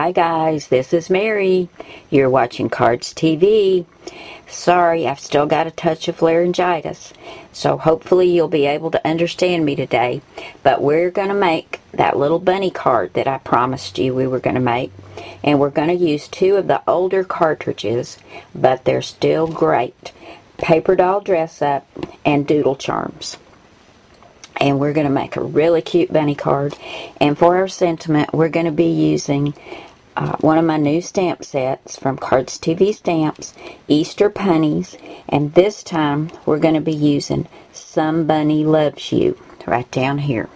Hi guys, this is Mary. You're watching Cardz TV. Sorry, I've still got a touch of laryngitis, so hopefully you'll be able to understand me today. But we're going to make that little bunny card that I promised you we were going to make. And we're going to use two of the older cartridges, but they're still great. Paper Doll Dress Up and Doodle Charms. And we're going to make a really cute bunny card. And for our sentiment, we're going to be using one of my new stamp sets from Cardz TV Stamps, Easter Punnies. And this time, we're going to be using Some Bunny Loves You right down here.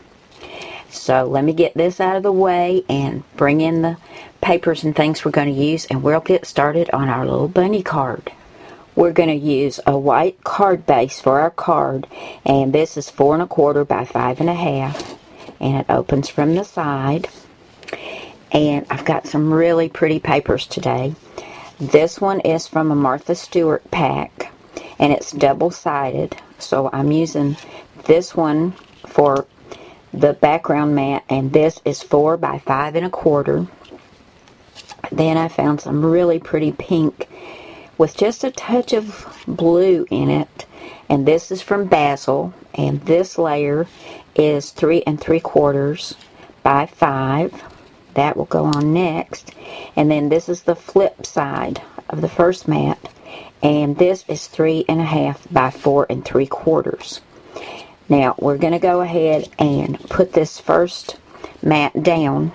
So let me get this out of the way and bring in the papers and things we're going to use. And we'll get started on our little bunny card. We're going to use a white card base for our card, and this is 4 1/4 by 5 1/2, and it opens from the side. And I've got some really pretty papers today. This one is from a Martha Stewart pack, and it's double-sided, so I'm using this one for the background mat, and this is 4 by 5 1/4. Then I found some really pretty pink with just a touch of blue in it, and this is from Basil, and this layer is 3 3/4 by 5. That will go on next. And then this is the flip side of the first mat, and this is 3 1/2 by 4 3/4. Now we're going to go ahead and put this first mat down.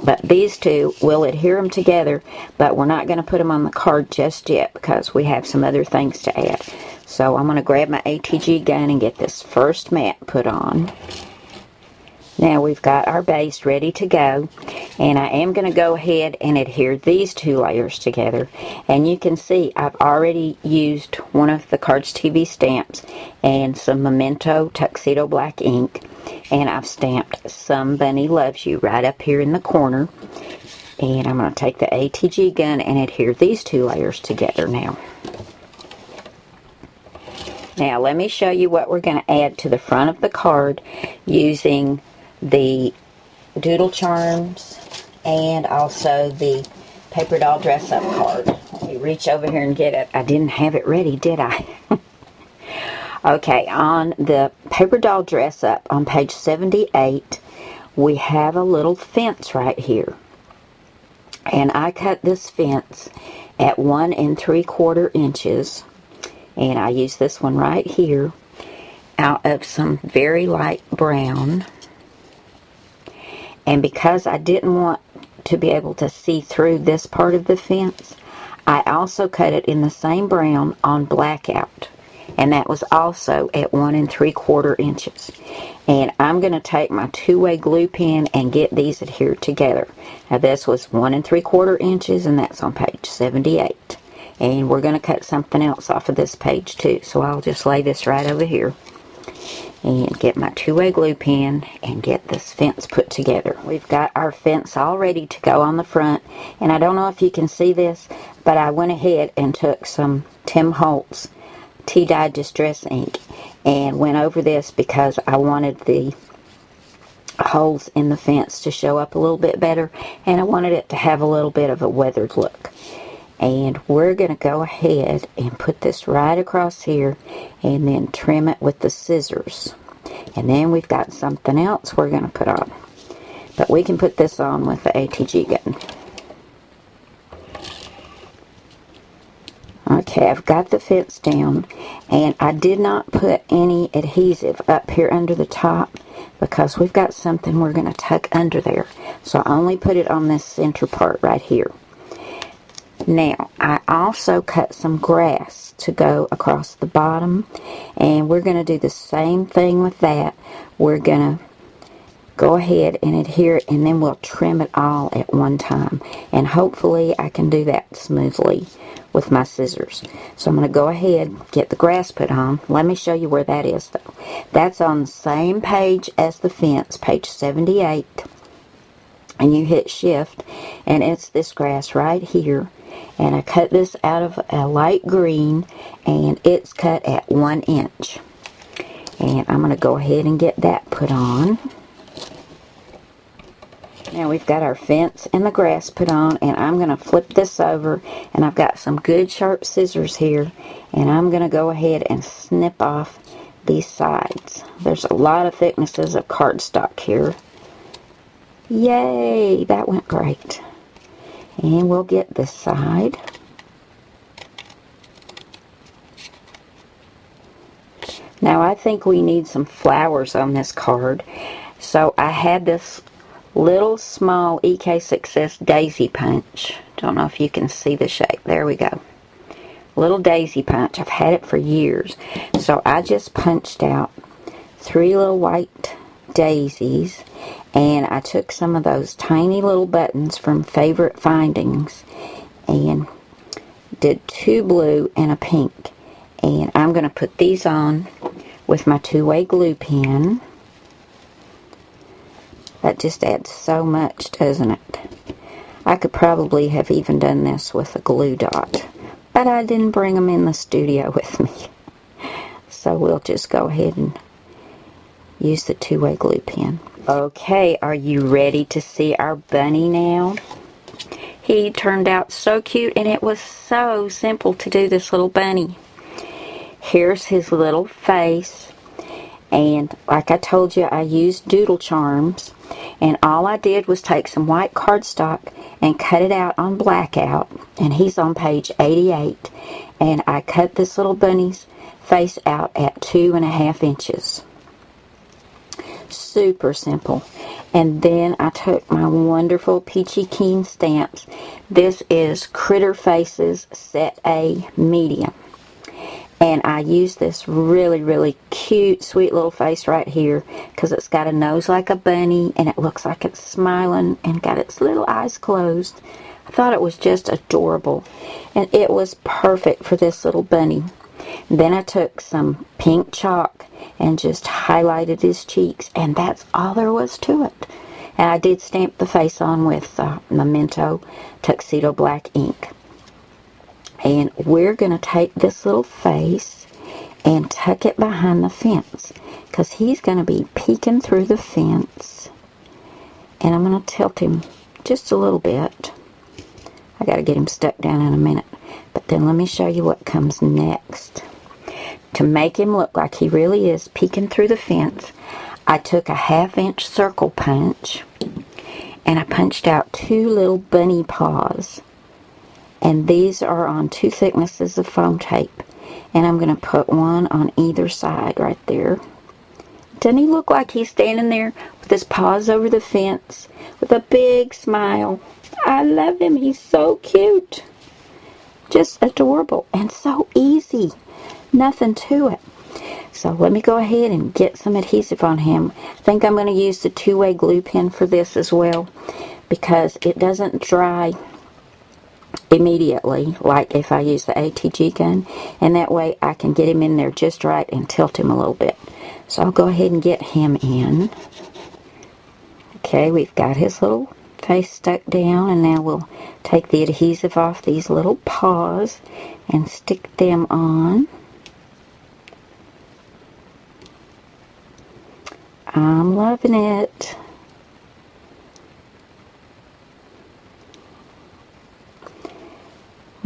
But these two, we'll adhere them together, but we're not going to put them on the card just yet because we have some other things to add. So I'm going to grab my ATG gun and get this first mat put on. Now we've got our base ready to go, and I am going to go ahead and adhere these two layers together. And you can see I've already used one of the Cardz TV stamps and some Memento Tuxedo Black ink. And I've stamped Some Bunny Loves You right up here in the corner. And I'm going to take the ATG gun and adhere these two layers together now. Now let me show you what we're going to add to the front of the card using the Doodle Charms and also the Paper Doll Dress Up card. Let me reach over here and get it. I didn't have it ready, did I? Okay, on the Paper Doll Dress Up on page 78, we have a little fence right here. And I cut this fence at 1 3/4 inches. And I use this one right here out of some very light brown. And because I didn't want to be able to see through this part of the fence, I also cut it in the same brown on blackout. And that was also at 1 3/4 inches. And I'm going to take my two-way glue pen and get these adhered together. Now this was 1 3/4 inches, and that's on page 78. And we're going to cut something else off of this page too. So I'll just lay this right over here and get my two-way glue pen and get this fence put together. We've got our fence all ready to go on the front. And I don't know if you can see this, but I went ahead and took some Tim Holtz tea-dyed distress ink and went over this because I wanted the holes in the fence to show up a little bit better, and I wanted it to have a little bit of a weathered look. And we're going to go ahead and put this right across here and then trim it with the scissors. And then we've got something else we're going to put on, but we can put this on with the ATG gun. Okay, I've got the fence down, and I did not put any adhesive up here under the top because we've got something we're going to tuck under there. So I only put it on this center part right here. Now, I also cut some grass to go across the bottom, and we're going to do the same thing with that. We're going to go ahead and adhere it, and then we'll trim it all at one time. And hopefully I can do that smoothly with my scissors. So I'm going to go ahead and get the grass put on. Let me show you where that is though. That's on the same page as the fence, page 78. And you hit shift, and it's this grass right here. And I cut this out of a light green, and it's cut at 1 inch. And I'm going to go ahead and get that put on. Now we've got our fence and the grass put on, and I'm going to flip this over, and I've got some good sharp scissors here, and I'm going to go ahead and snip off these sides. There's a lot of thicknesses of cardstock here. Yay, that went great. And we'll get this side. Now I think we need some flowers on this card, so I had this little small EK Success daisy punch. Don't know if you can see the shape. There we go. Little daisy punch. I've had it for years. So I just punched out 3 little white daisies, and I took some of those tiny little buttons from Favorite Findings and did 2 blue and a pink. And I'm going to put these on with my 2-way glue pen. That just adds so much, doesn't it? I could probably have even done this with a glue dot, but I didn't bring them in the studio with me. So we'll just go ahead and use the 2-way glue pen. Okay, are you ready to see our bunny now? He turned out so cute, and it was so simple to do this little bunny. Here's his little face, and like I told you, I used doodle charms, and all I did was take some white cardstock and cut it out on blackout, and he's on page 88, and I cut this little bunny's face out at 2.5 inches. Super simple. And then I took my wonderful Peachy Keen stamps. This is Critter Faces Set A Medium. And I used this really, really cute, sweet little face right here because it's got a nose like a bunny, and it looks like it's smiling and got its little eyes closed. I thought it was just adorable, and it was perfect for this little bunny. Then I took some pink chalk and just highlighted his cheeks, and that's all there was to it. And I did stamp the face on with Memento Tuxedo Black ink. And we're going to take this little face and tuck it behind the fence, because he's going to be peeking through the fence. And I'm going to tilt him just a little bit. I got to get him stuck down in a minute. But then let me show you what comes next. To make him look like he really is peeking through the fence, I took a 1/2 inch circle punch, and I punched out 2 little bunny paws. And these are on 2 thicknesses of foam tape. And I'm going to put one on either side right there. Doesn't he look like he's standing there with his paws over the fence with a big smile? I love him. He's so cute. Just adorable and so easy. Nothing to it. So let me go ahead and get some adhesive on him. I think I'm going to use the 2-way glue pen for this as well, because it doesn't dry immediately like if I use the ATG gun, and that way I can get him in there just right and tilt him a little bit. So I'll go ahead and get him in. Okay, we've got his little face stuck down, and now we'll take the adhesive off these little paws and stick them on. I'm loving it.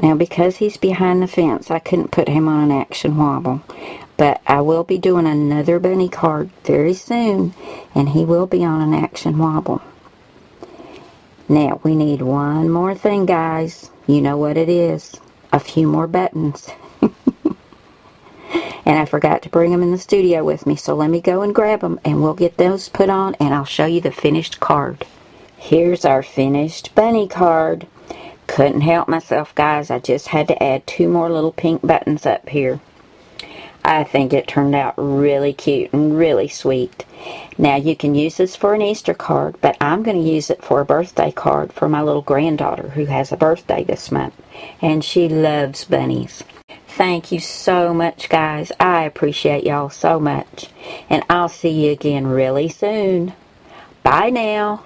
Now, because he's behind the fence, I couldn't put him on an action wobble. But I will be doing another bunny card very soon, and he will be on an action wobble. Now, we need one more thing, guys. You know what it is. A few more buttons. And I forgot to bring them in the studio with me, so let me go and grab them, and we'll get those put on, and I'll show you the finished card. Here's our finished bunny card. Couldn't help myself, guys. I just had to add 2 more little pink buttons up here. I think it turned out really cute and really sweet. Now, you can use this for an Easter card, but I'm going to use it for a birthday card for my little granddaughter who has a birthday this month, and she loves bunnies. Thank you so much, guys. I appreciate y'all so much, and I'll see you again really soon. Bye now.